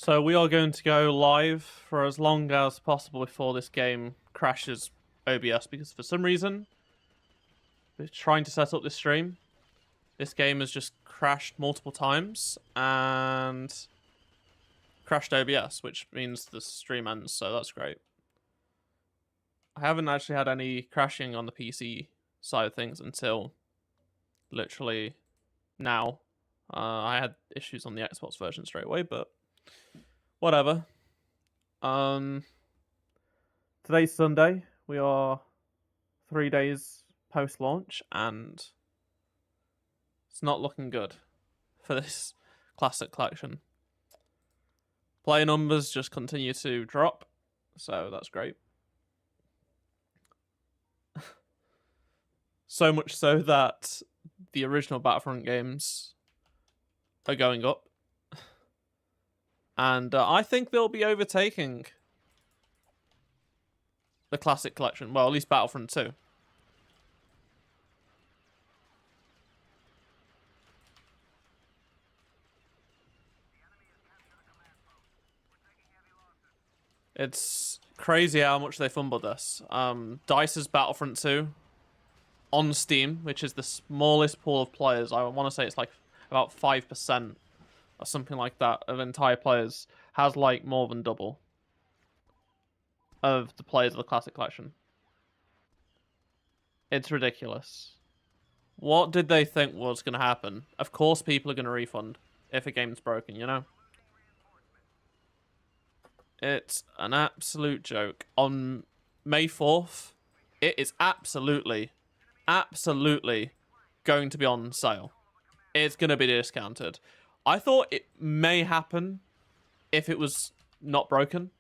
So we are going to go live for as long as possible before this game crashes OBS, because for some reason, we're trying to set up this stream. This game has just crashed multiple times and crashed OBS, which means the stream ends, so that's great. I haven't actually had any crashing on the PC side of things until literally now. I had issues on the Xbox version straight away, but whatever. Today's Sunday. We are 3 days post-launch, and it's not looking good for this classic collection. Player numbers just continue to drop, so that's great. So much so that the original Battlefront games are going up. And I think they'll be overtaking the classic collection. Well, at least Battlefront 2. It's crazy how much they fumbled this. DICE's Battlefront 2 on Steam, which is the smallest pool of players. I want to say it's like about 5% or something like that of entire players, has like more than double of the players of the classic collection. It's ridiculous. What did they think was going to happen? Of course people are going to refund if a game's broken, you know? It's an absolute joke. On May 4th, it is absolutely going to be on sale. It's going to be discounted. I thought it may happen if it was not broken,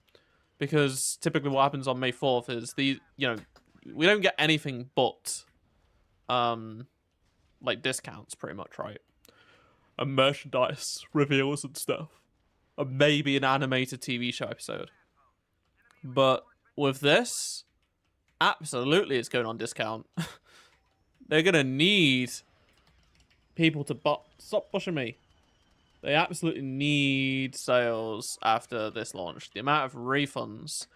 because typically what happens on May 4th is we don't get anything but like discounts pretty much, right? And merchandise reveals and stuff. Or maybe an animated TV show episode. But with this, absolutely it's going on discount. They're going to need people to stop pushing me. They absolutely need sales after this launch. The amount of refunds.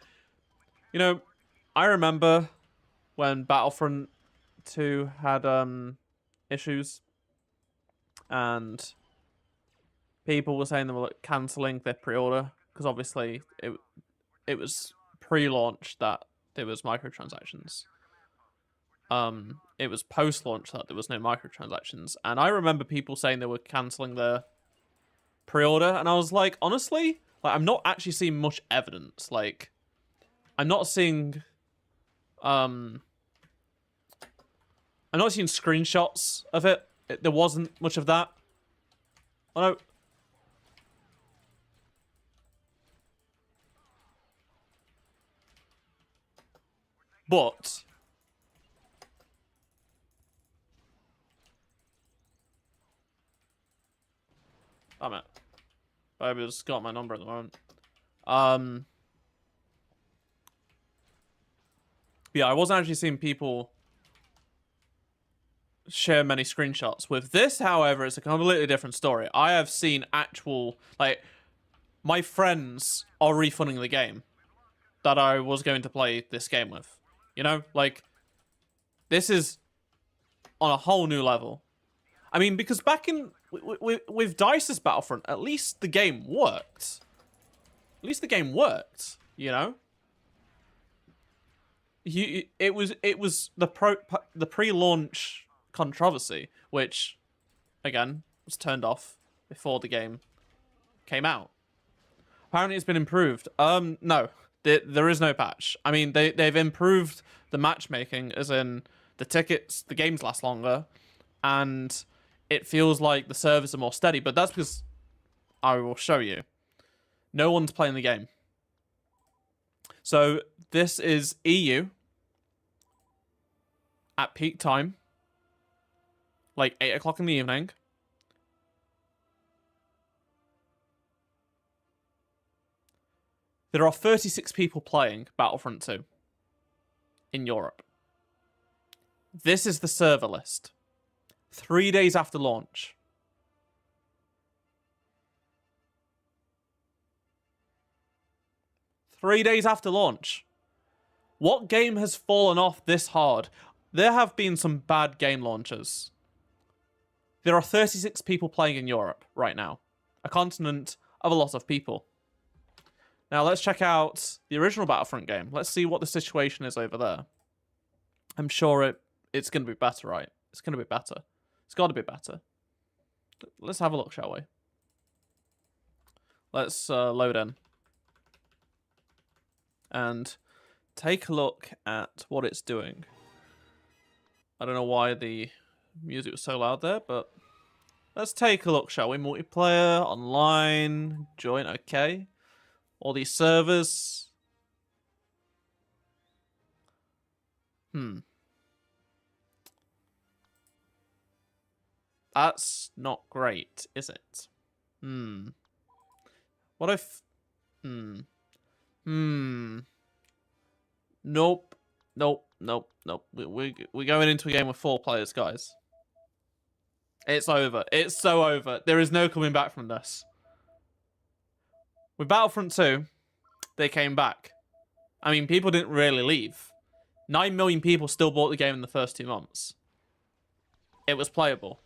You know, I remember when Battlefront 2 had issues, and people were saying they were cancelling their pre-order because obviously it was pre-launch that there was microtransactions. It was post-launch that there was no microtransactions, and I remember people saying they were cancelling their pre-order, and I was like, honestly, like, I'm not actually seeing much evidence. Like, I'm not seeing screenshots of it. There wasn't much of that. Oh no. But damn it. Baby's got my number at the moment. Yeah, I wasn't actually seeing people share many screenshots. With this, however, it's a completely different story. I have seen actual, like, my friends are refunding the game that I was going to play this game with. You know, like, this is on a whole new level. I mean, because back in with DICE's Battlefront, at least the game worked. At least the game worked, you know? It was the pre-launch controversy, which, again, was turned off before the game came out. Apparently it's been improved. No. There is no patch. I mean, they've improved the matchmaking, as in the tickets, the games last longer, and it feels like the servers are more steady, but that's because I will show you. No one's playing the game. So this is EU at peak time, like 8 o'clock in the evening. There are 36 people playing Battlefront 2 in Europe. This is the server list. 3 days after launch. 3 days after launch. What game has fallen off this hard? There have been some bad game launches. There are 36 people playing in Europe right now. A continent of a lot of people. Now let's check out the original Battlefront game. Let's see what the situation is over there. I'm sure it's going to be better, right? It's going to be better. It's got to be better. Let's have a look, shall we? Let's load in. And take a look at what it's doing. I don't know why the music was so loud there, but let's take a look, shall we? Multiplayer, online, join, okay. All these servers. That's not great, is it? What if... Nope. We're going into a game with 4 players, guys. It's over. It's so over. There is no coming back from this. With Battlefront 2, they came back. I mean, people didn't really leave. 9 million people still bought the game in the first 2 months. It was playable.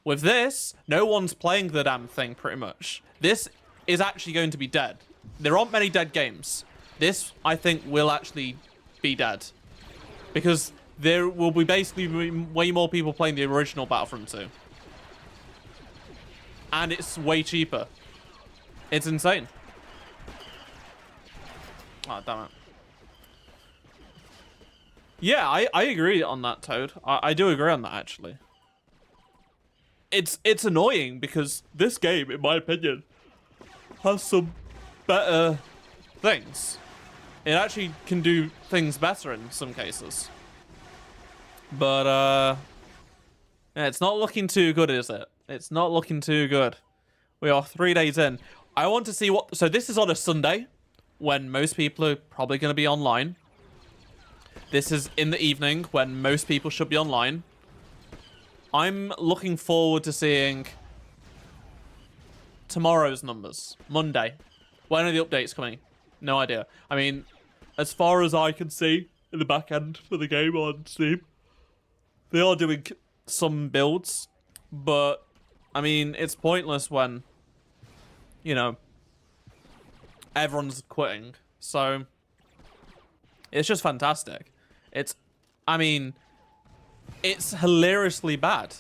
With this, no one's playing the damn thing, pretty much. This is actually going to be dead. There aren't many dead games. This, I think, will actually be dead. Because there will be basically way more people playing the original Battlefront 2. And it's way cheaper. It's insane. Oh, damn it. Yeah, I agree on that, Toad. I do agree on that, actually. It's annoying because this game, in my opinion, has some better things. It actually can do things better in some cases. But, yeah, it's not looking too good, is it? It's not looking too good. We are 3 days in. I want to see what... So this is on a Sunday, when most people are probably going to be online. This is in the evening, when most people should be online. I'm looking forward to seeing tomorrow's numbers. Monday. When are the updates coming? No idea. I mean, as far as I can see in the back end for the game on Steam, they are doing some builds, but I mean, it's pointless when, you know, everyone's quitting. So it's just fantastic. I mean, it's hilariously bad.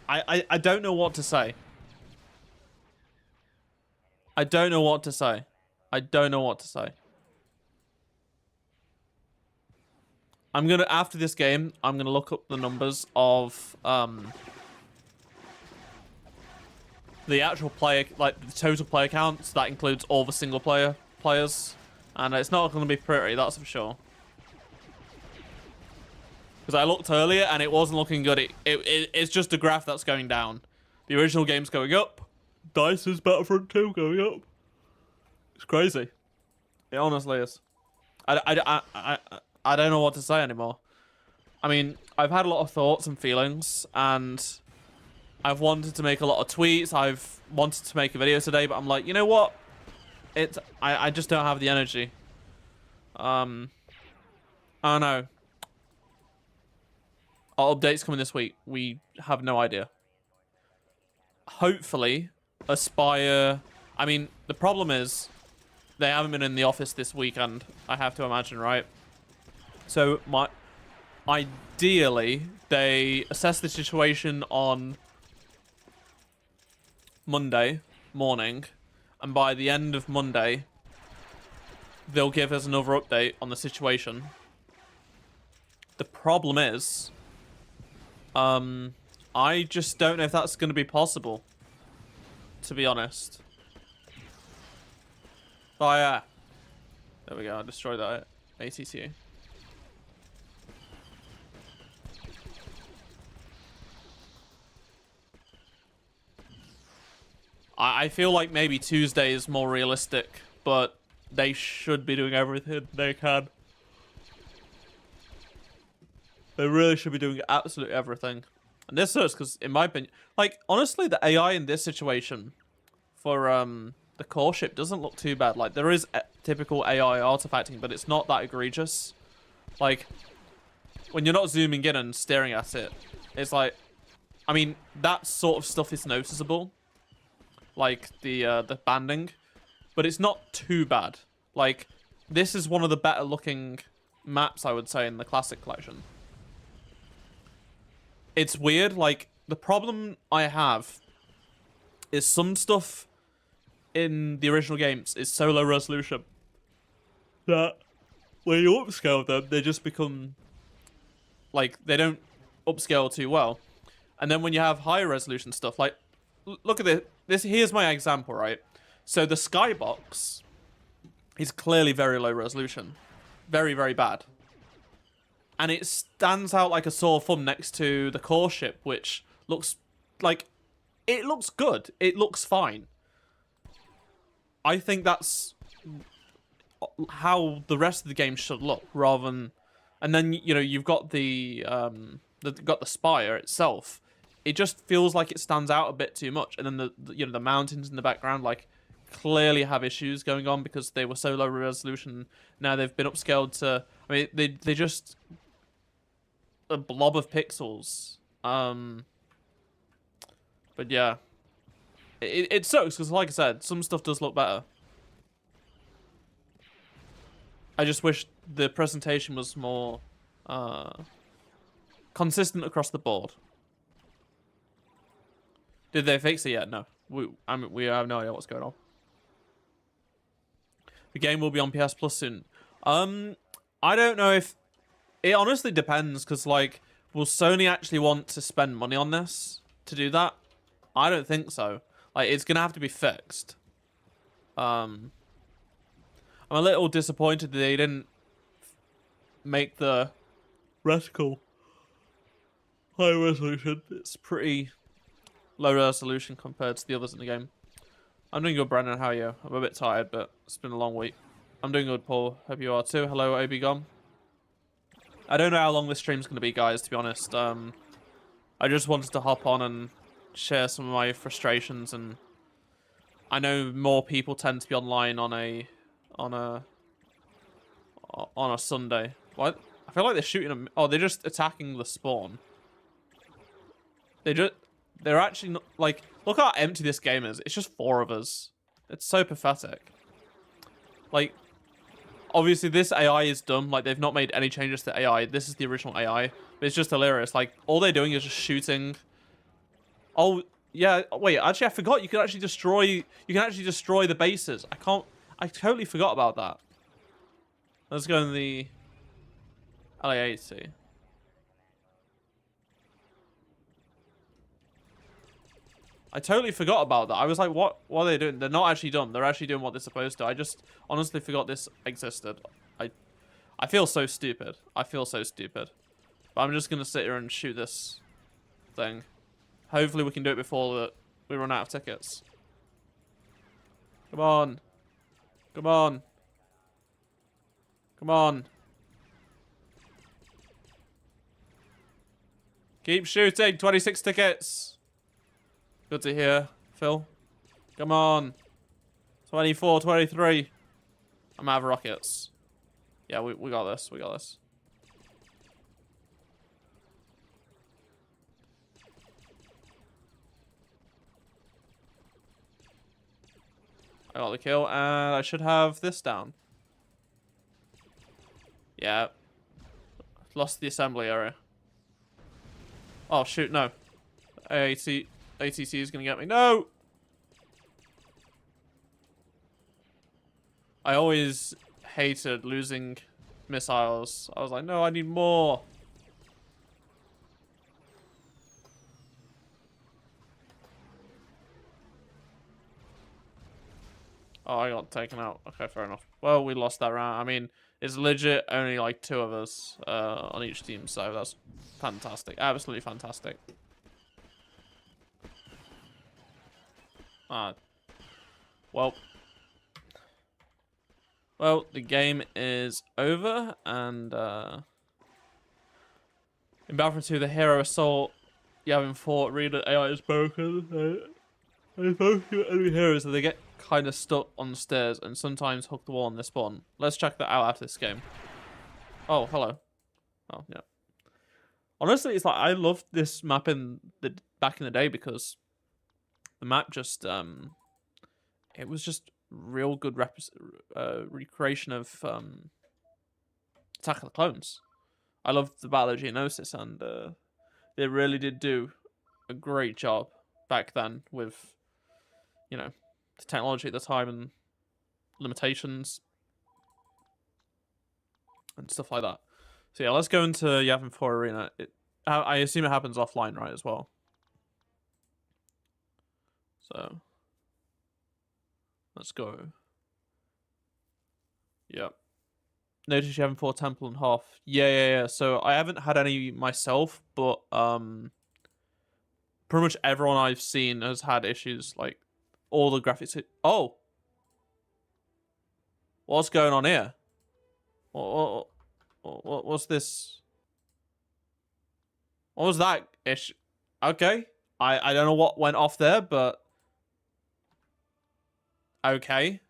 I don't know what to say. I don't know what to say. I'm gonna, after this game, I'm gonna look up the numbers of the actual player, like the total player counts. That includes all the single player players, and it's not gonna be pretty, that's for sure. Because I looked earlier and it wasn't looking good. It's just a graph that's going down. The original game's going up. DICE's Battlefront 2 going up. It's crazy. It honestly is. I don't know what to say anymore. I mean, I've had a lot of thoughts and feelings, and I've wanted to make a lot of tweets. I've wanted to make a video today, but I'm like, you know what? I just don't have the energy. I don't know. Our updates coming this week. We have no idea. Hopefully, Aspire... I mean, the problem is they haven't been in the office this weekend, I have to imagine, right? So, ideally, they assess the situation on Monday morning, and by the end of Monday, they'll give us another update on the situation. The problem is... I just don't know if that's going to be possible, to be honest. Oh yeah, there we go. I destroyed that ATT. I feel like maybe Tuesday is more realistic, but they should be doing everything they can. They really should be doing absolutely everything. And this hurts because, in my opinion, like, honestly, the AI in this situation for the the core ship doesn't look too bad. Like, there is typical AI artifacting, but it's not that egregious. Like, when you're not zooming in and staring at it, it's like, I mean, that sort of stuff is noticeable. Like, the banding. But it's not too bad. Like, this is one of the better looking maps, I would say, in the Classic Collection. It's weird, like, the problem I have is some stuff in the original games is so low resolution that when you upscale them, they just become, like, they don't upscale too well. And then when you have higher resolution stuff, like, look at this. Here's my example, right? So the skybox is clearly very low resolution. Very, very bad. And it stands out like a sore thumb next to the core ship, which looks like... It looks good. It looks fine. I think that's how the rest of the game should look, rather than... And then, you know, you've got the spire itself. It just feels like it stands out a bit too much. And then the mountains in the background, like, clearly have issues going on because they were so low resolution. Now they've been upscaled to... I mean, they just... a blob of pixels. But yeah. It sucks because, like I said, some stuff does look better. I just wish the presentation was more consistent across the board. Did they fix it yet? No. We have no idea what's going on. The game will be on PS Plus soon. I don't know if... It honestly depends, because, like, will Sony actually want to spend money on this to do that? I don't think so. Like, it's going to have to be fixed. I'm a little disappointed that they didn't make the reticle high resolution. It's pretty low resolution compared to the others in the game. I'm doing good, Brandon. How are you? I'm a bit tired, but it's been a long week. I'm doing good, Paul. Hope you are too. Hello, Obi Gom. I don't know how long this stream's going to be, guys, to be honest. I just wanted to hop on and share some of my frustrations, and I know more people tend to be online on a Sunday. What? I feel like they're shooting them. Oh, they're just attacking the spawn. They're actually not, like, look how empty this game is. It's just 4 of us. It's so pathetic. Like, obviously this AI is dumb. Like, they've not made any changes to AI. This is the original AI. But it's just hilarious. Like, all they're doing is just shooting. Oh, yeah. Wait, actually, I forgot. You can actually destroy the bases. I totally forgot about that. Let's go in the LA-80. I totally forgot about that. I was like, what are they doing? They're not actually done. They're actually doing what they're supposed to. I just honestly forgot this existed. I feel so stupid. I feel so stupid. But I'm just going to sit here and shoot this thing. Hopefully we can do it before we run out of tickets. Come on. Come on. Come on. Keep shooting. 26 tickets. Good to hear, Phil. Come on. 24, 23. I'm out of rockets. Yeah, we got this. We got this. I got the kill, and I should have this down. Yeah. Lost the assembly area. Oh, shoot, no. ATC is going to get me. No! I always hated losing missiles. I was like, no, I need more. Oh, I got taken out. Okay, fair enough. Well, we lost that round. I mean, it's legit only like 2 of us on each team, so that's fantastic. Absolutely fantastic. Well, the game is over, and in Battlefront 2, the hero assault you haven't fought, read that AI is broken. And both your enemy heroes, and they get kind of stuck on the stairs and sometimes hook the wall on this one. Let's check that out after this game. Oh, hello. Oh, yeah. Honestly, it's like I loved this map back in the day because the map just it was just real good recreation of Attack of the Clones. I loved the Battle of Geonosis, and they really did do a great job back then with, you know, the technology at the time and limitations and stuff like that. So yeah, let's go into Yavin 4 Arena. I assume it happens offline, right, as well? So let's go. Yep. Notice you haven't fought Temple and Hoth. Yeah. So I haven't had any myself, but pretty much everyone I've seen has had issues. Like all the graphics. Oh, what's going on here? What's this? What was that issue? Okay, I don't know what went off there, but okay.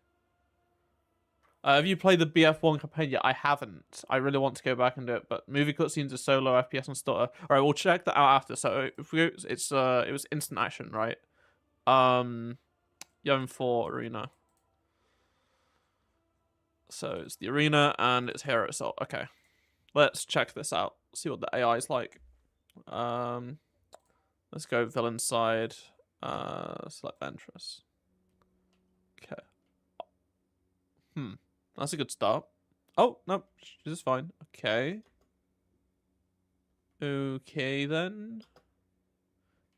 Have you played the BF1 campaign yet? I haven't. I really want to go back and do it, but movie cutscenes are so low FPS and stutter. All right, we'll check that out after. So if we go, it was instant action, right? Yavin 4 Arena. So it's the arena and it's Hero Assault. Okay, let's check this out. See what the AI is like. Let's go villain side. Select Ventress. Okay. That's a good start. Oh, no, she's fine. Okay. Okay, then.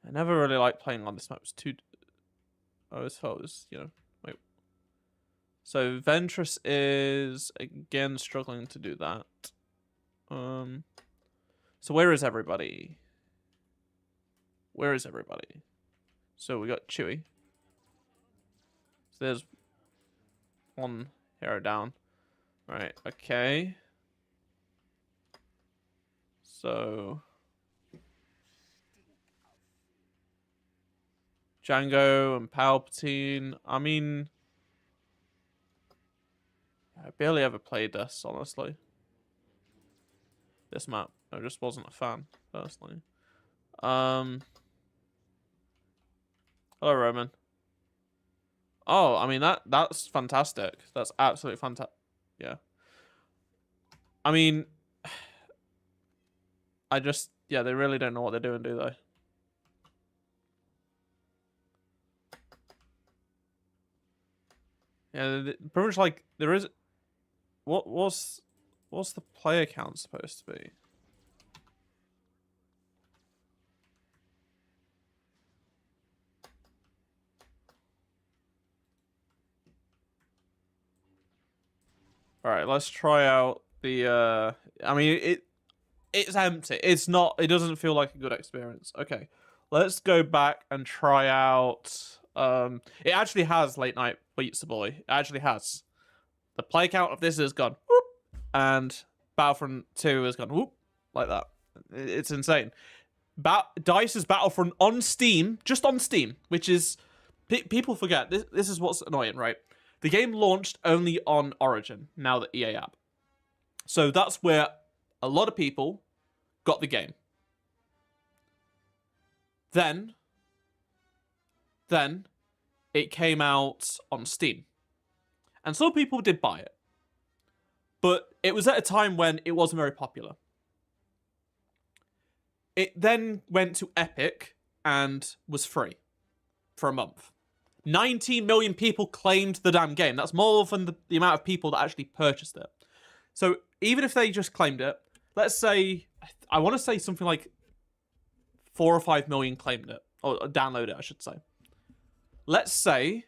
I never really liked playing on this map. It was too... I always felt it was, you know... Wait. So, Ventress is, again, struggling to do that. So, where is everybody? Where is everybody? So, we got Chewie. So, there's one hero down. Right, okay. So... Django and Palpatine. I mean... I barely ever played this, honestly. This map. I just wasn't a fan, personally. Hello, Roman. Oh, I mean, that's fantastic. That's absolutely fantastic. Yeah. I mean... Yeah, they really don't know what they're doing, do they? Yeah, pretty much like, there is... What's the player count supposed to be? Alright, let's try out the, I mean, it's empty. It's not, it doesn't feel like a good experience. Okay, let's go back and try out, it actually has Late Night Pizza Boy. It actually has. The play count of this has gone whoop, and Battlefront 2 has gone whoop, like that. It's insane. DICE's Battlefront on Steam, just on Steam, which is... people forget, this is what's annoying, right? The game launched only on Origin, now the EA app. So that's where a lot of people got the game. Then it came out on Steam. And some people did buy it. But it was at a time when it wasn't very popular. It then went to Epic and was free for a month. 19 million people claimed the damn game. That's more than the amount of people that actually purchased it. So even if they just claimed it, let's say, I want to say something like 4 or 5 million claimed it, or download it, I should say. Let's say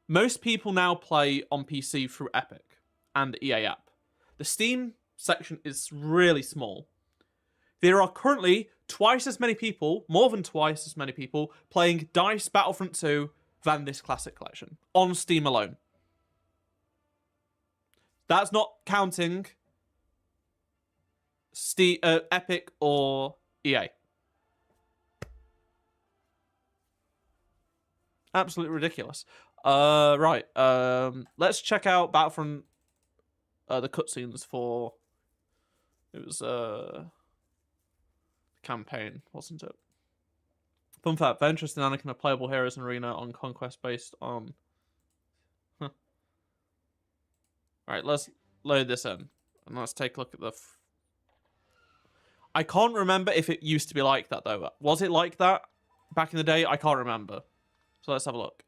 most people now play on PC through Epic and the EA app. The Steam section is really small. There are currently twice as many people, more than twice as many people, playing DICE Battlefront 2 than this Classic Collection on Steam alone. That's not counting Epic or EA. Absolutely ridiculous. Right. Let's check out Battlefront. The cutscenes for it was campaign, wasn't it? Fun fact: the interest in Anakin are playable heroes in Arena on Conquest based on. Huh. All right, let's load this in and let's take a look at the. I can't remember if it used to be like that though. Was it like that back in the day? I can't remember. So let's have a look.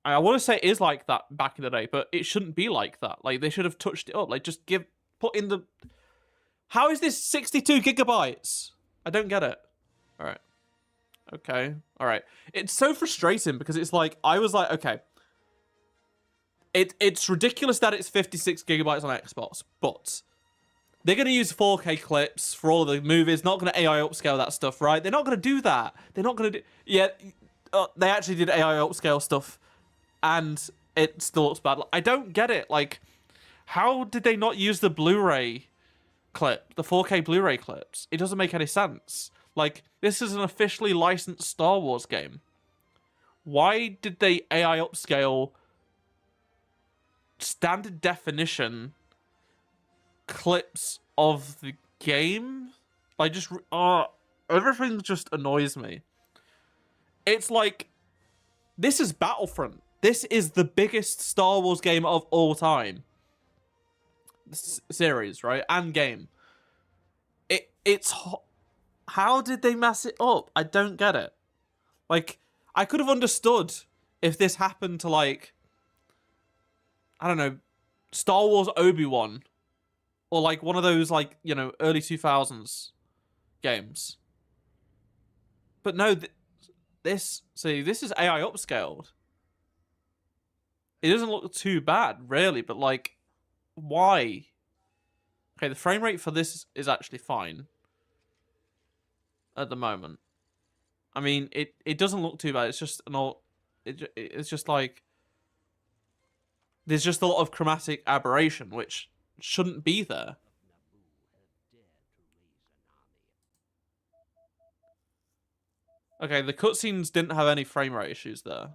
I want to say it is like that back in the day, but it shouldn't be like that. Like, they should have touched it up. Like, just put in the... How is this 62 gigabytes? I don't get it. All right. Okay. All right. It's so frustrating because it's like, I was like, okay. It's ridiculous that it's 56 gigabytes on Xbox, but they're going to use 4K clips for all the movies, not going to AI upscale that stuff, right? They're not going to do that. They're not going to do... Yeah, they actually did AI upscale stuff. And it still looks bad. I don't get it. Like, how did they not use the Blu-ray clip, the 4K Blu-ray clips? It doesn't make any sense. Like, this is an officially licensed Star Wars game. Why did they AI upscale standard definition clips of the game? Like, just everything just annoys me. It's like, this is Battlefront. This is the biggest Star Wars game of all time. Series, right? And game. It's... How did they mess it up? I don't get it. Like, I could have understood if this happened to, like... I don't know. Star Wars Obi-Wan. Or, like, one of those, like, you know, early 2000s games. But no, this is AI upscaled. It doesn't look too bad, really, but, like, why? Okay, the frame rate for this is actually fine at the moment. I mean, it doesn't look too bad. It's just an old... It's just, like... There's just a lot of chromatic aberration, which shouldn't be there. Okay, the cutscenes didn't have any frame rate issues there.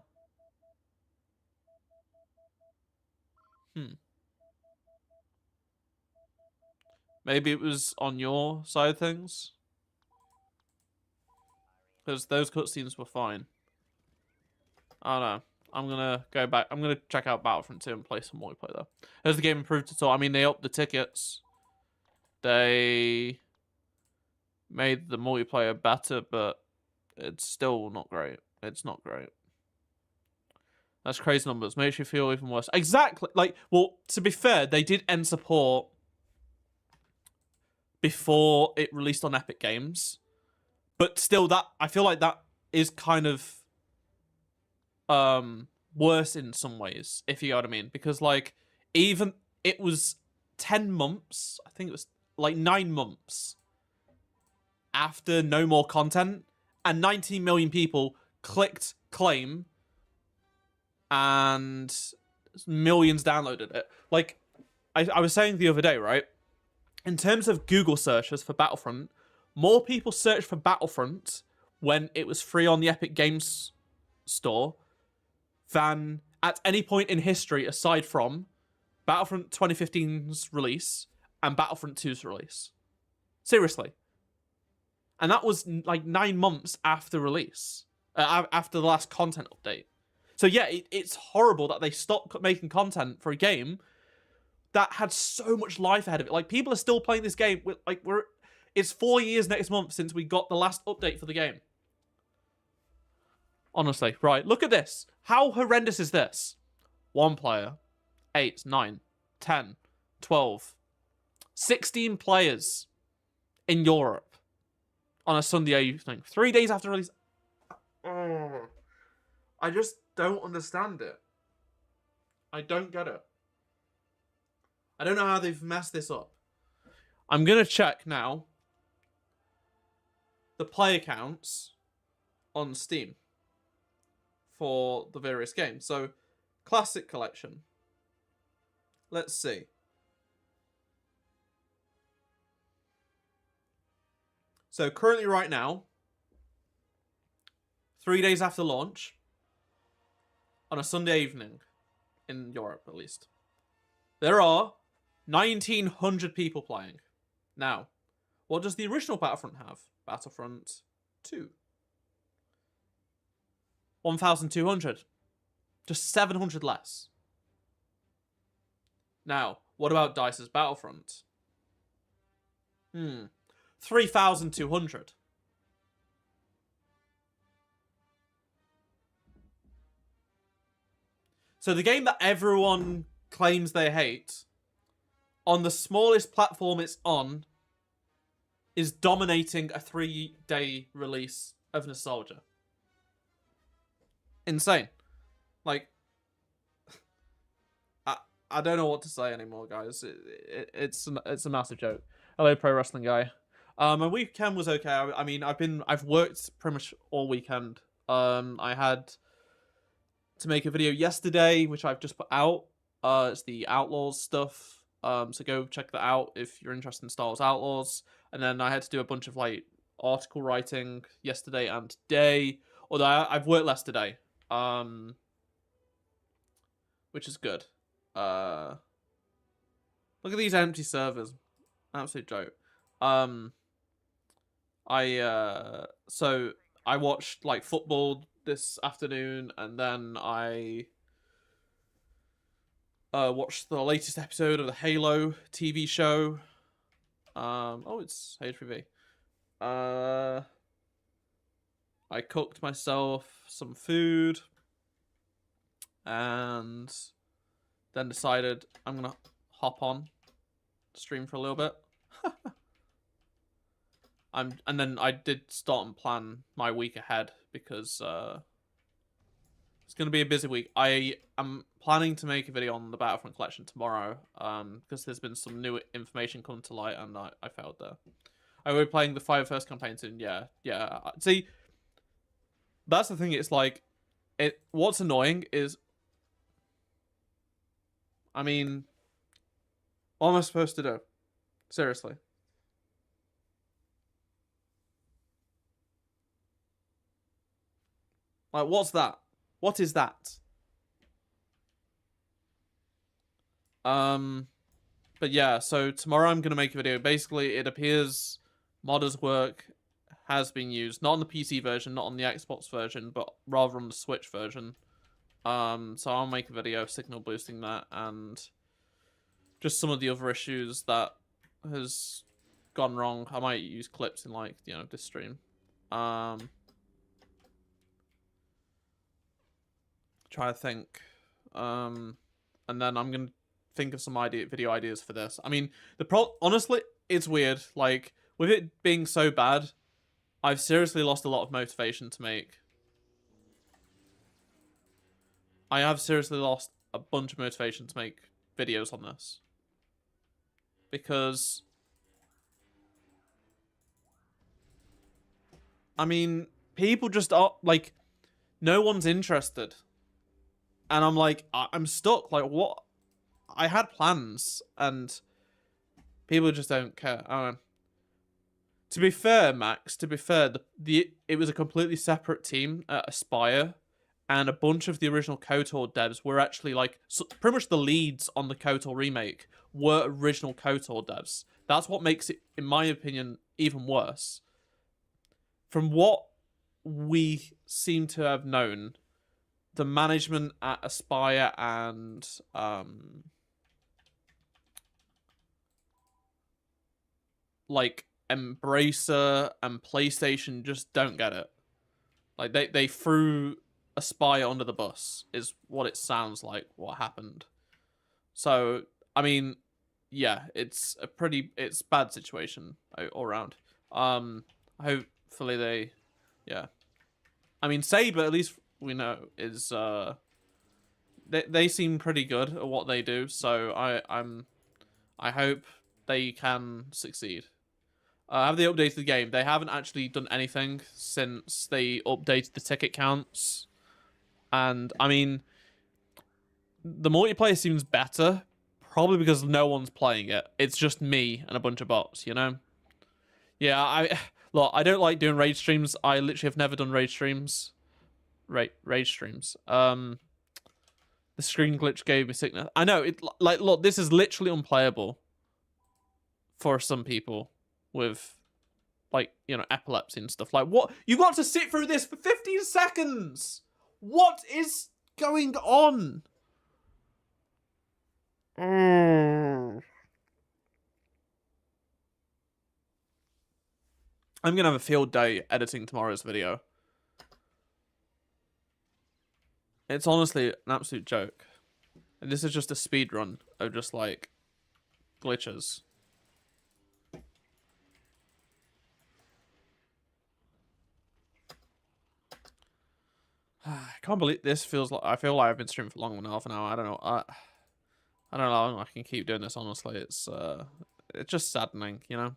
Maybe it was on your side of things? Because those cutscenes were fine. I don't know. I'm gonna go back. I'm gonna check out Battlefront 2 and play some multiplayer though. Has the game improved at all? I mean, they upped the tickets. They made the multiplayer better, but it's still not great. It's not great. That's crazy numbers. Makes you feel even worse. Exactly. Like, well, to be fair, they did end support before it released on Epic Games. But still, that I feel like that is kind of worse in some ways, if you know what I mean. Because, like, even it was 10 months, I think it was like 9 months after no more content, and 19 million people clicked claim and millions downloaded it. Like, I was saying the other day, right? In terms of Google searches for Battlefront, more people searched for Battlefront when it was free on the Epic Games store than at any point in history aside from Battlefront 2015's release and Battlefront 2's release. Seriously. And that was like 9 months after release, after the last content update. So yeah, it's horrible that they stopped making content for a game that had so much life ahead of it. Like, people are still playing this game. It's 4 years next month since we got the last update for the game. Honestly, right, look at this. How horrendous is this? 1 player, 8, 9, 10, 12, 16 players in Europe on a Sunday evening, 3 days after release. Oh, I just don't understand it. I don't get it. I don't know how they've messed this up. I'm going to check now the player counts on Steam for the various games. So, Classic Collection. Let's see. So currently right now, 3 days after launch, on a Sunday evening, in Europe at least, there are 1,900 people playing. Now, what does the original Battlefront have? Battlefront 2. 1,200. Just 700 less. Now, what about DICE's Battlefront? 3,200. So the game that everyone claims they hate, on the smallest platform it's on, is dominating a 3-day release of nostalgia. Insane. Like, I don't know what to say anymore, guys. It's a massive joke. Hello, pro wrestling guy. My weekend was okay. I mean, I've worked pretty much all weekend. I had to make a video yesterday, which I've just put out. It's the Outlaws stuff. So go check that out if you're interested in Star Wars Outlaws. And then I had to do a bunch of like article writing yesterday and today. Although I've worked less today. Which is good. Look at these empty servers. Absolute joke. So I watched like football this afternoon, and then I watched the latest episode of the Halo TV show. Oh, it's HPV. I cooked myself some food, and then decided I'm gonna hop on stream for a little bit. And then I did start and plan my week ahead because it's gonna be a busy week. I am planning to make a video on the Battlefront collection tomorrow, because there's been some new information come to light, and I failed there. I will be playing the Fire First campaign soon. Yeah. See, that's the thing. It's like, what's annoying is, I mean, what am I supposed to do? Seriously. Like, what's that? What is that? But yeah, so tomorrow I'm going to make a video. Basically, it appears modders work has been used. Not on the PC version, not on the Xbox version, but rather on the Switch version. So I'll make a video signal boosting that, and just some of the other issues that has gone wrong. I might use clips in, like, you know, this stream. Try to think. And then I'm gonna think of some video ideas for this. I mean, honestly, it's weird. Like, with it being so bad, I've seriously lost a lot of motivation to make. I have seriously lost a bunch of motivation to make videos on this. Because, I mean, people just are, like, no one's interested. And I'm like, I'm stuck. Like, what? I had plans, and people just don't care. I don't know. To be fair, Max, to be fair, it was a completely separate team at Aspire, and a bunch of the original KOTOR devs were actually, like, pretty much the leads on the KOTOR remake were original KOTOR devs. That's what makes it, in my opinion, even worse. From what we seem to have known, the management at Aspire and like Embracer and PlayStation just don't get it. Like, they threw Aspire under the bus is what it sounds like what happened. So, I mean, yeah, it's bad situation all around. Hopefully they, yeah. I mean, Saber, at least we know, is they seem pretty good at what they do, so I hope they can succeed. Have they updated the game? They haven't actually done anything since they updated the ticket counts. And, I mean, the multiplayer seems better, probably because no one's playing it. It's just me and a bunch of bots, you know? Yeah, Look, I don't like doing raid streams. I literally have never done raid streams. Raid streams. The screen glitch gave me sickness. I know, it like look, this is literally unplayable for some people with like, you know, epilepsy and stuff. Like, what? You got to sit through this for 15 seconds. What is going on? I'm gonna have a field day editing tomorrow's video. It's honestly an absolute joke. And this is just a speed run of just like glitches. I can't believe this feels like, I feel like I've been streaming for longer than half an hour. I don't know. I don't know how long I can keep doing this, honestly. It's just saddening, you know?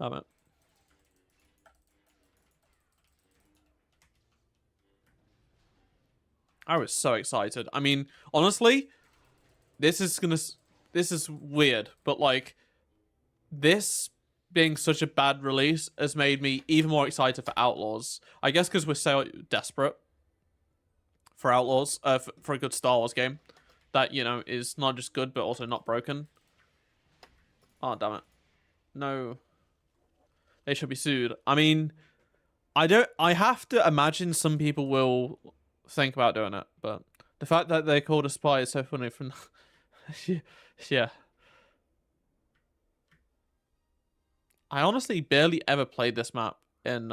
Damn it. I was so excited. I mean, honestly, this is weird, but like, this being such a bad release has made me even more excited for Outlaws. I guess because we're so desperate for Outlaws, for a good Star Wars game that, you know, is not just good, but also not broken. Oh, damn it. No. They should be sued. I mean, I have to imagine some people will think about doing it, but the fact that they called a spy is so funny from yeah. I honestly barely ever played this map in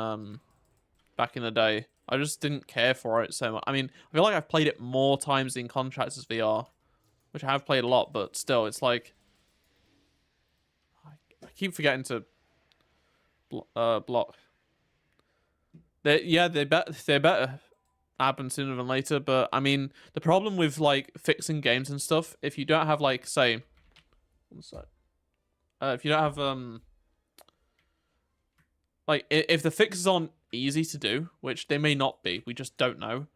back in the day. I just didn't care for it so much. I mean, I feel like I've played it more times in Contractors VR, which I have played a lot, but still, it's like I keep forgetting to block. They better happen sooner than later, but I mean, the problem with like fixing games and stuff, if you don't have like, say, one sec, if you don't have like, if the fixes aren't easy to do, which they may not be, we just don't know,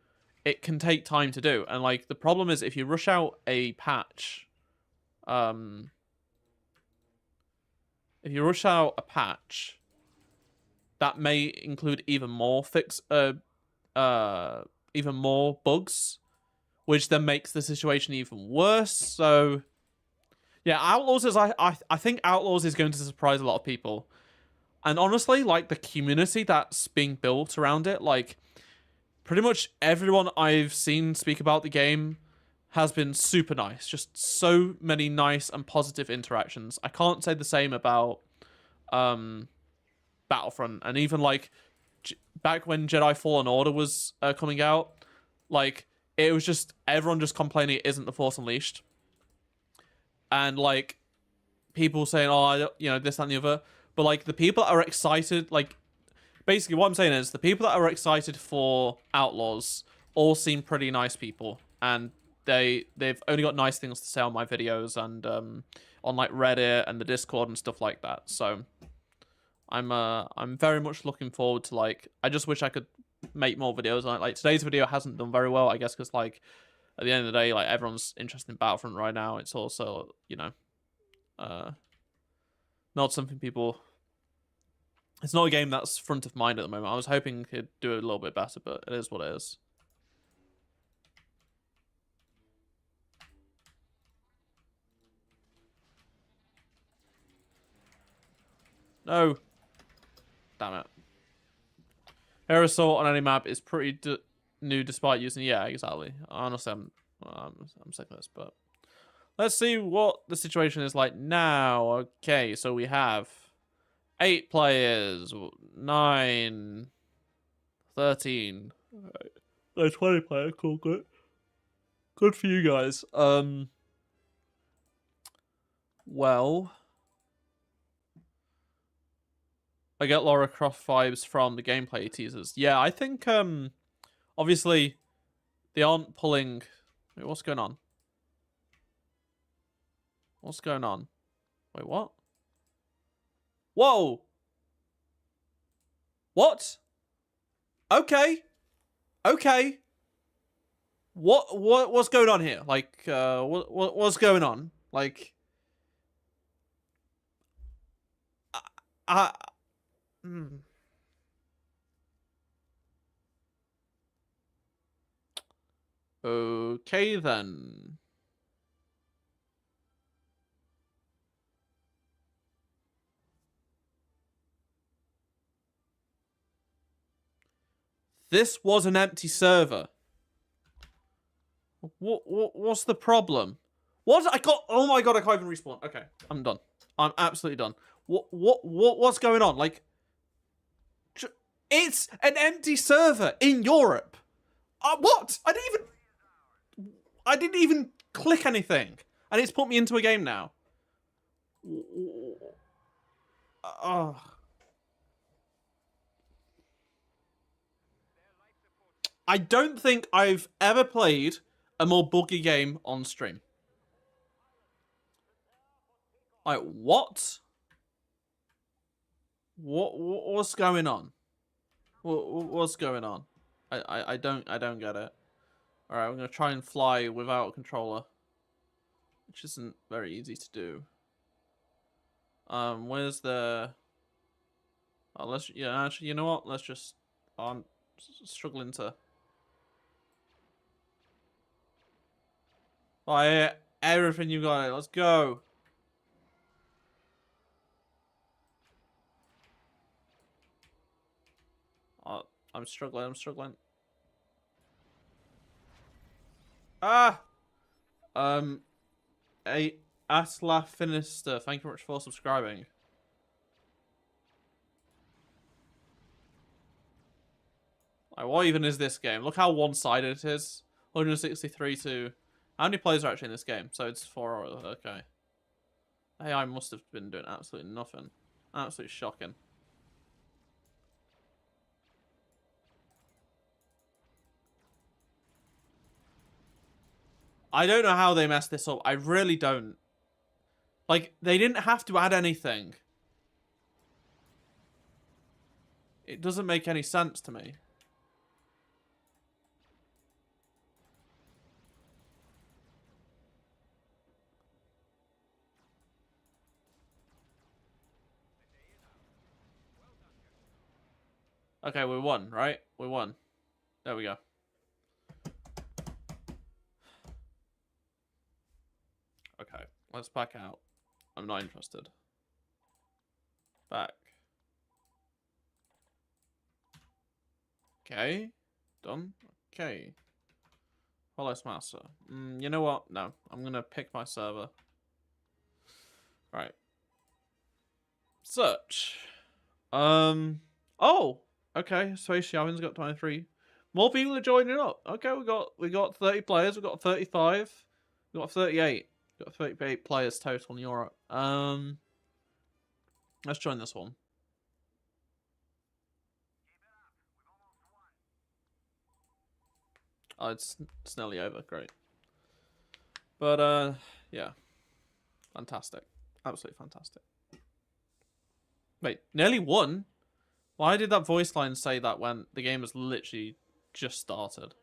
it can take time to do. And like, the problem is if you rush out a patch, if you rush out a patch, that may include even more even more bugs, which then makes the situation even worse. So yeah, Outlaws is I think Outlaws is going to surprise a lot of people. And honestly, like, the community that's being built around it, like, pretty much everyone I've seen speak about the game has been super nice. Just so many nice and positive interactions. I can't say the same about Battlefront. And even, like, back when Jedi Fallen Order was coming out, like, it was just everyone just complaining it isn't the Force Unleashed. And, like, people saying, oh, you know, this, that, and the other. But, like, the people that are excited, like, basically what I'm saying is the people that are excited for Outlaws all seem pretty nice people. And they've only got nice things to say on my videos and on, like, Reddit and the Discord and stuff like that. So I'm very much looking forward to, like, I just wish I could make more videos. Like today's video hasn't done very well, I guess, because, like, at the end of the day, like, everyone's interested in Battlefront right now. It's also, you know, not something people... It's not a game that's front of mind at the moment. I was hoping it'd do a little bit better, but it is what it is. No. Damn it. Air Assault on any map is pretty new despite using... Yeah, exactly. Honestly, I'm sick of this, but... Let's see what the situation is like now. Okay, so we have... 8 players, 9, 13, right. 20 players, cool, good. Good for you guys. Well, I get Lara Croft vibes from the gameplay teasers. Yeah, I think, obviously, they aren't pulling... Wait, what's going on? What's going on? Wait, what? Whoa! What? Okay. Okay. What's going on here? Like, what's going on? Like, Okay then. This was an empty server. What's the problem? What? I got. Oh my god! I can't even respawn. Okay, I'm done. I'm absolutely done. What's going on? Like, it's an empty server in Europe. What? I didn't even click anything, and it's put me into a game now. Oh. I don't think I've ever played a more buggy game on stream. Like, what? What's going on? What's going on? I don't get it. All right, I'm gonna try and fly without a controller, which isn't very easy to do. Where's the? Oh, let's actually, you know what? Let's just. I'm struggling to. Oh, everything you got. Let's go. Oh, I'm struggling. I'm struggling. Ah. A Asla Finister, thank you very much for subscribing. Like, what even is this game? Look how one-sided it is. 163 to... How many players are actually in this game? So it's 4, okay. AI must have been doing absolutely nothing. Absolutely shocking. I don't know how they messed this up. I really don't. Like, they didn't have to add anything. It doesn't make any sense to me. Okay, we won, right? We won. There we go. Okay, let's back out. I'm not interested. Back. Okay. Done. Okay. Follow Master. You know what? No. I'm going to pick my server. Right. Search. Oh. Okay. Space Shavin's got 23. More people are joining up. Okay, we got 30 players. We got 35. We got 38. We got 38 players total in Europe. Let's join this one. Oh, it's nearly over. Great. But, yeah. Fantastic. Absolutely fantastic. Wait, nearly won? Why did that voice line say that when the game has literally just started?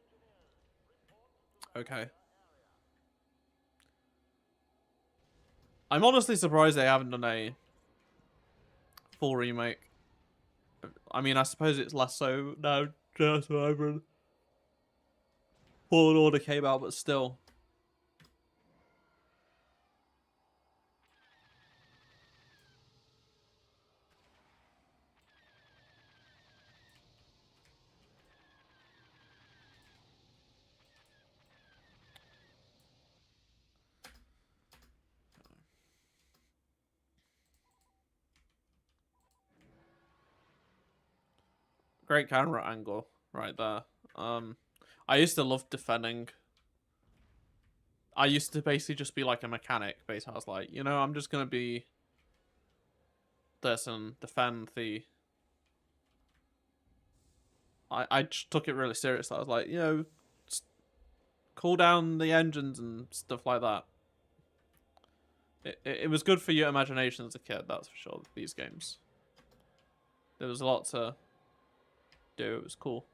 Okay. I'm honestly surprised they haven't done a full remake. I mean, I suppose it's less so now, just over Fallen Order came out, but still. Great camera angle right there. I used to love defending. I used to basically just be like a mechanic. Basically, I was like, you know, I'm just gonna be this and defend the. I just took it really seriously. I was like, you know, just cool down the engines and stuff like that. It was good for your imagination as a kid, that's for sure. These games, there was a lot to do. It was cool.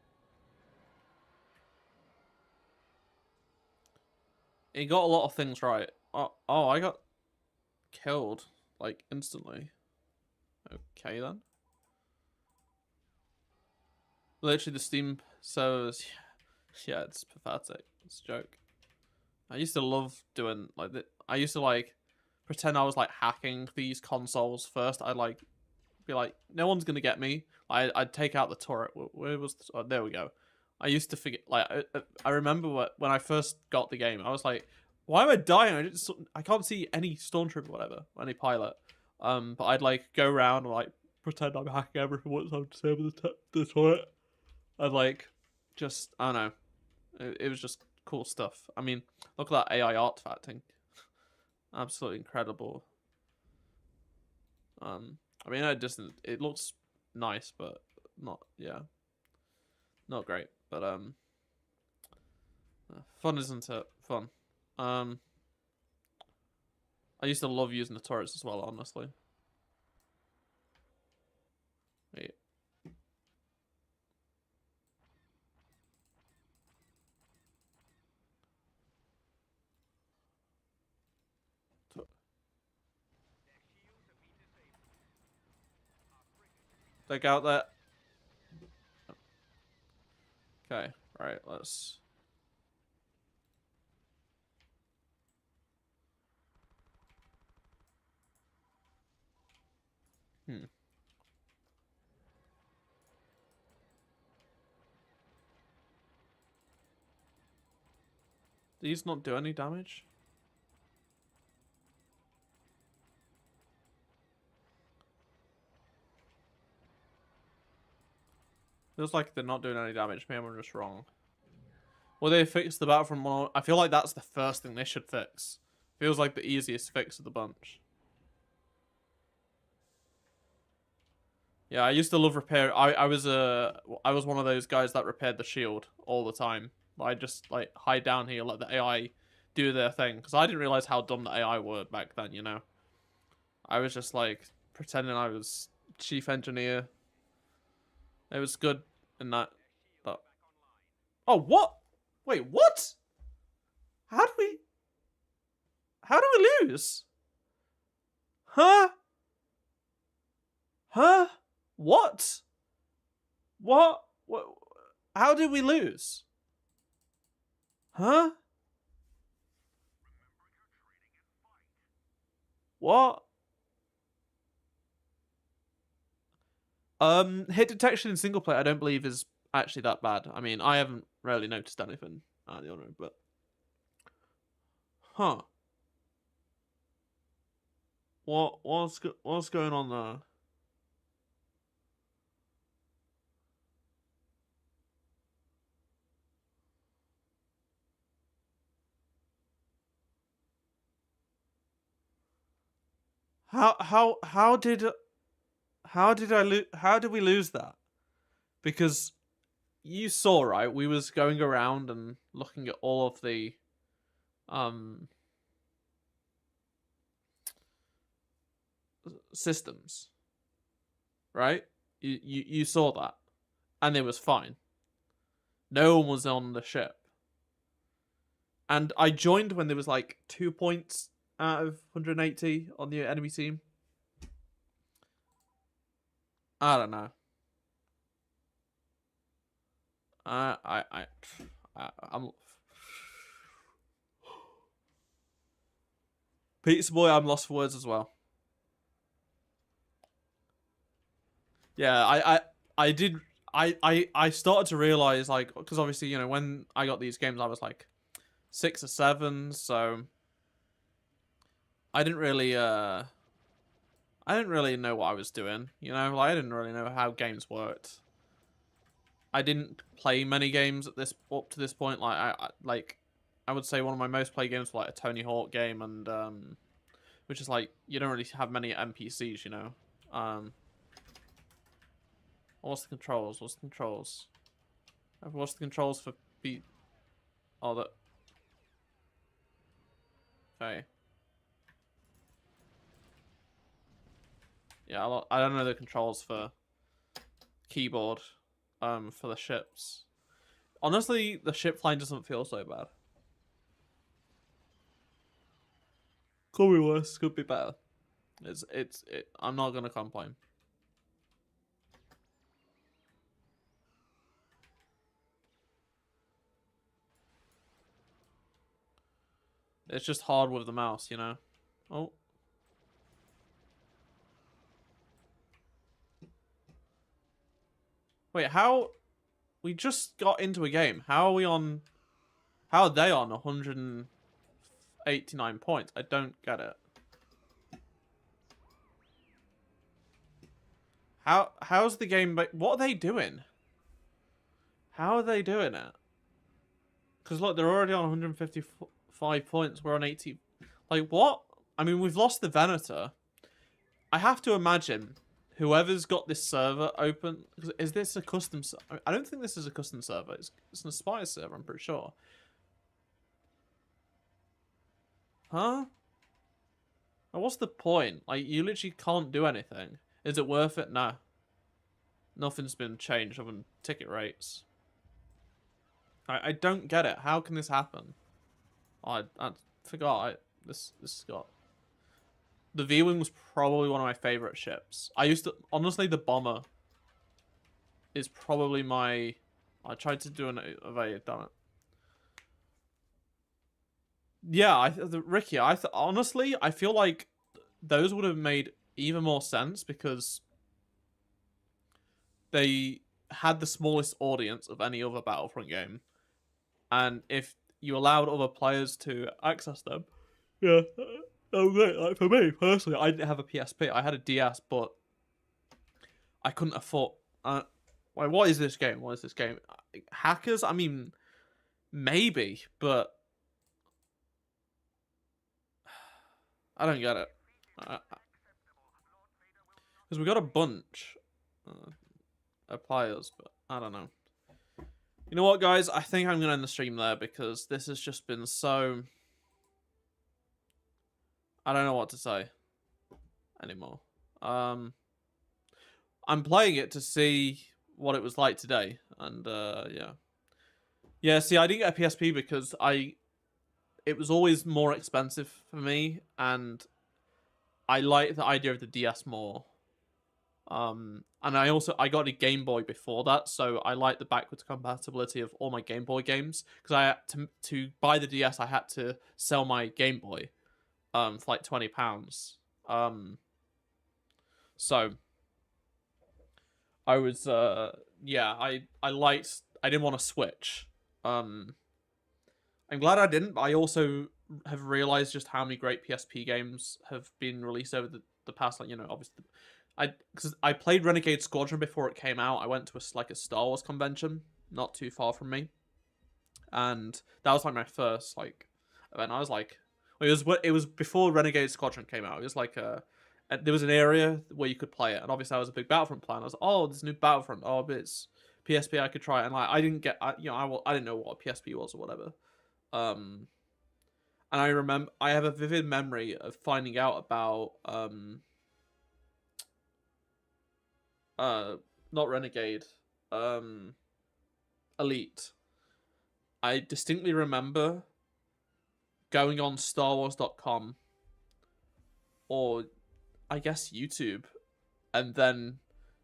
He got a lot of things right. Oh, I got killed like instantly. Okay then. Literally the Steam servers, yeah, it's pathetic. It's a joke. I used to love doing like I used to like pretend I was like hacking these consoles first. I'd like be like, no one's gonna get me. I'd take out the turret. Where was oh, there we go. I used to forget. Like I remember when I first got the game, I was like, why am I dying? I can't see any stormtrooper, or whatever, any pilot. But I'd like go around and like pretend I'm hacking everything once I'm disabling the turret. I'd like just I don't know. It was just cool stuff. I mean, look at that AI artifacting. Absolutely incredible. I mean, it looks nice, but not, yeah, not great. But fun, isn't it? Fun. I used to love using the turrets as well, honestly. Wait. Take out that. Okay, right, let's. These not do any damage? Feels like they're not doing any damage. Maybe I'm just wrong. Well, they fixed the Battlefront one. I feel like that's the first thing they should fix. Feels like the easiest fix of the bunch. Yeah, I used to love repair. I was one of those guys that repaired the shield all the time. I just like hide down here, let the AI do their thing, because I didn't realize how dumb the AI were back then. You know, I was just like pretending I was chief engineer. It was good in that. But oh, what? Wait, what? How do we? How do we lose? Huh? Huh? What? What? What? How did we lose? Huh? What? Hit detection in single player I don't believe is actually that bad. I mean, I haven't really noticed anything out of the ordinary, but huh? What's going on there? How did how did we lose that? Because you saw, right? We was going around and looking at all of the um systems, right? You saw that, and it was fine. No one was on the ship, and I joined when there was like 2 points out of 180 on the enemy team. I don't know. I'm Pizza Boy. I'm lost for words as well. Yeah, I did. I started to realize, like, because obviously, you know, when I got these games, I was like 6 or 7, so I didn't really know what I was doing. You know, like I didn't really know how games worked. I didn't play many games up to this point. Like I would say one of my most played games was like a Tony Hawk game, and which is like you don't really have many NPCs, you know. What's the controls? What's the controls? What's the controls for beat? Oh, that. Okay. Yeah, I don't know the controls for keyboard. For the ships. Honestly, the ship flying doesn't feel so bad. Could be worse. Could be better. I'm not gonna complain. It's just hard with the mouse, you know? Oh. Wait, how... We just got into a game. How are we on... How are they on 189 points? I don't get it. How's the game... What are they doing? How are they doing it? Because look, they're already on 155 points. We're on 80. Like, what? I mean, we've lost the Venator. I have to imagine whoever's got this server open... Is this a custom... I don't think this is a custom server. It's an Aspire server, I'm pretty sure. Huh? What's the point? Like, you literally can't do anything. Is it worth it? Nah. Nothing's been changed other than ticket rates. I don't get it. How can this happen? I forgot. This got... The V-Wing was probably one of my favorite ships. I used to... Honestly, the Bomber is probably my... I tried to do an evade, damn it. Yeah, Ricky, honestly, I feel like those would have made even more sense because they had the smallest audience of any other Battlefront game. And if you allowed other players to access them, yeah. Oh, great. Like, for me, personally, I didn't have a PSP. I had a DS, but I couldn't afford... like, what is this game? What is this game? Hackers? I mean, maybe, but... I don't get it. Because we got a bunch of players, but I don't know. You know what, guys? I think I'm going to end the stream there because this has just been so... I don't know what to say anymore. I'm playing it to see what it was like today. And, yeah. Yeah, see, I didn't get a PSP because it was always more expensive for me. And I like the idea of the DS more. And I got a Game Boy before that, so I like the backwards compatibility of all my Game Boy games. Because I had to buy the DS, I had to sell my Game Boy, for like £20. So I was yeah, I didn't want to switch. I'm glad I didn't, but I also have realized just how many great PSP games have been released over the past, like, you know, obviously. Because I played Renegade Squadron before it came out. I went to a Star Wars convention not too far from me, and that was like my first like event. I was like, it was before Renegade Squadron came out. It was like there was an area where you could play it, and obviously I was a big Battlefront fan. I was like, oh, this new Battlefront. Oh, but it's PSP. I could try it, and like I didn't get, I didn't know what a PSP was or whatever. And I remember I have a vivid memory of finding out about not Renegade, Elite. I distinctly remember going on StarWars.com or I guess YouTube and then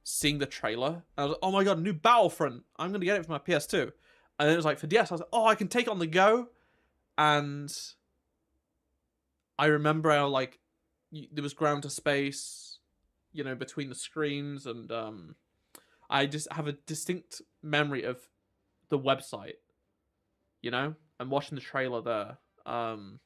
seeing the trailer. And I was like, oh my god, new Battlefront. I'm going to get it for my PS2. And then it was like for DS, I was like, oh, I can take it on the go. And I remember how like there was ground to space, you know, between the screens, and I just have a distinct memory of the website, you know, and watching the trailer there, and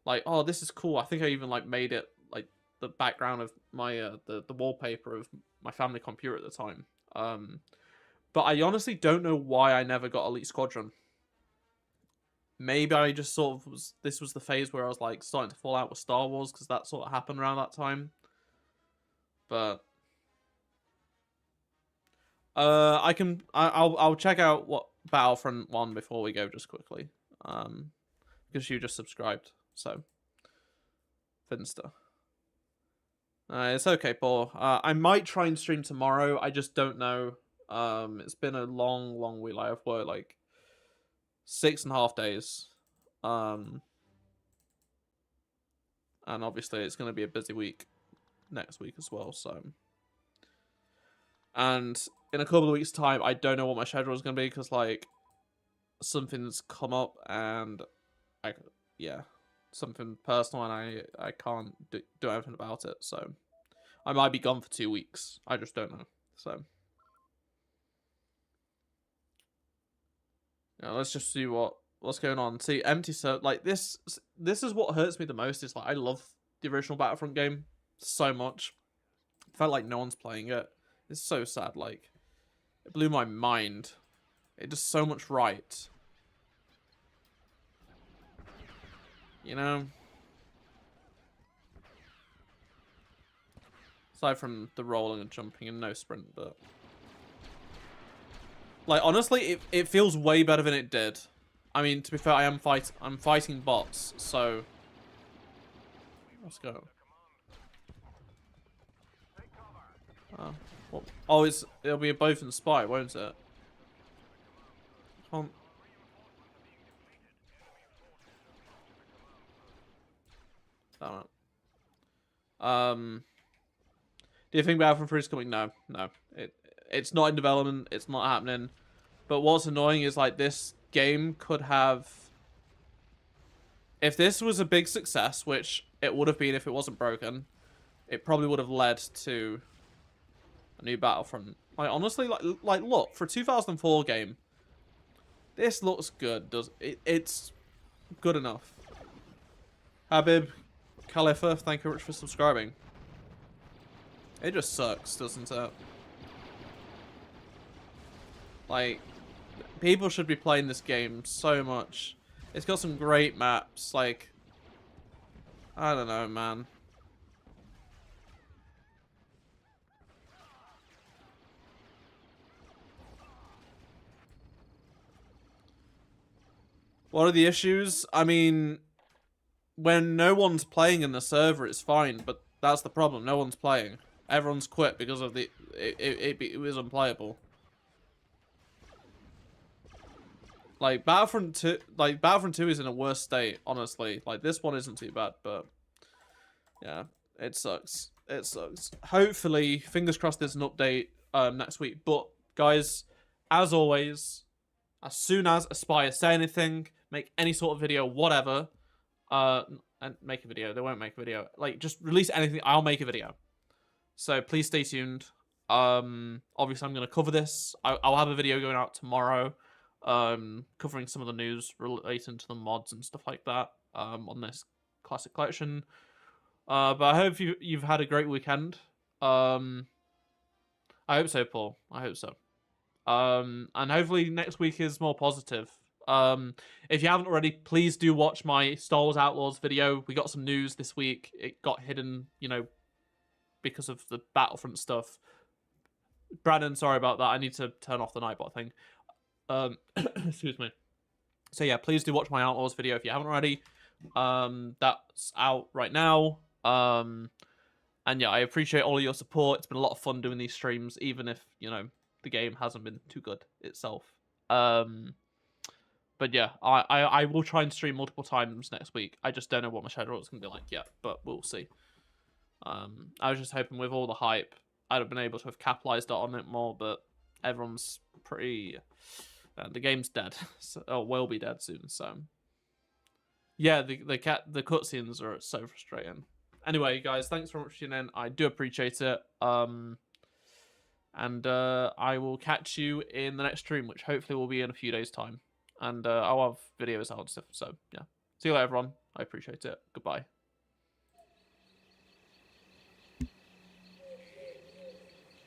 like, oh, this is cool. I think I even like made it like the background of my the wallpaper of my family computer at the time. But I honestly don't know why I never got Elite Squadron. Maybe I just sort of this was the phase where I was like starting to fall out with Star Wars because that sort of happened around that time. But I'll check out what Battlefront 1 before we go just quickly. Because you just subscribed, so Finster. It's okay, Paul. I might try and stream tomorrow. I just don't know. It's been a long week. Like, I've worked like 6.5 days. And obviously it's going to be a busy week next week as well, so. And in a couple of weeks' time, I don't know what my schedule is going to be because, like, something's come up and yeah, something personal, and I can't do anything about it. So I might be gone for 2 weeks. I just don't know. So yeah, let's just see what's going on. See, empty server, like this is what hurts me the most. Is like I love the original Battlefront game so much. I felt like no one's playing it. It's so sad. Like it blew my mind. It does so much right. You know? Aside from the rolling and jumping and no sprint, but like honestly, it feels way better than it did. I mean, to be fair, I'm fighting bots, so let's go. Well, oh, it'll be both in spy, won't it? Can't. Damn it. Do you think Battlefront 3 is coming? No. It's not in development. It's not happening. But what's annoying is like this game could have, if this was a big success, which it would have been if it wasn't broken, it probably would have led to a new Battlefront. Like honestly, like look, for a 2004 game, this looks good. It's good enough. Habib Khalifa, thank you very much for subscribing. It just sucks, doesn't it? Like, people should be playing this game so much. It's got some great maps, like, I don't know, man. What are the issues? I mean, when no one's playing in the server, it's fine, but that's the problem. No one's playing. Everyone's quit because of it was unplayable. Like Battlefront 2 is in a worse state, honestly. Like this one isn't too bad, but yeah, it sucks. It sucks. Hopefully, fingers crossed there's an update next week. But guys, as always, as soon as Aspire say anything, make any sort of video, whatever, and make a video. They won't make a video. Like just release anything, I'll make a video. So please stay tuned. Obviously I'm gonna cover this. I'll have a video going out tomorrow, covering some of the news relating to the mods and stuff like that, on this classic collection. But I hope you've had a great weekend. I hope so, Paul. I hope so. And hopefully next week is more positive. If you haven't already, please do watch my Star Wars Outlaws video. We got some news this week. It got hidden, you know, because of the Battlefront stuff. Brandon, sorry about that. I need to turn off the Nightbot thing. Excuse me. So yeah, please do watch my Outlaws video if you haven't already. That's out right now. And yeah, I appreciate all of your support. It's been a lot of fun doing these streams, even if, you know, the game hasn't been too good itself. But yeah, I will try and stream multiple times next week. I just don't know what my schedule is going to be like yet, but we'll see. I was just hoping with all the hype, I'd have been able to have capitalized on it more, but everyone's pretty... the game's dead, so, or will be dead soon, so... Yeah, the cutscenes are so frustrating. Anyway, guys, thanks very much for tuning in. I do appreciate it. And I will catch you in the next stream, which hopefully will be in a few days' time. And I'll have videos out and stuff, so yeah. See you later, everyone. I appreciate it. Goodbye.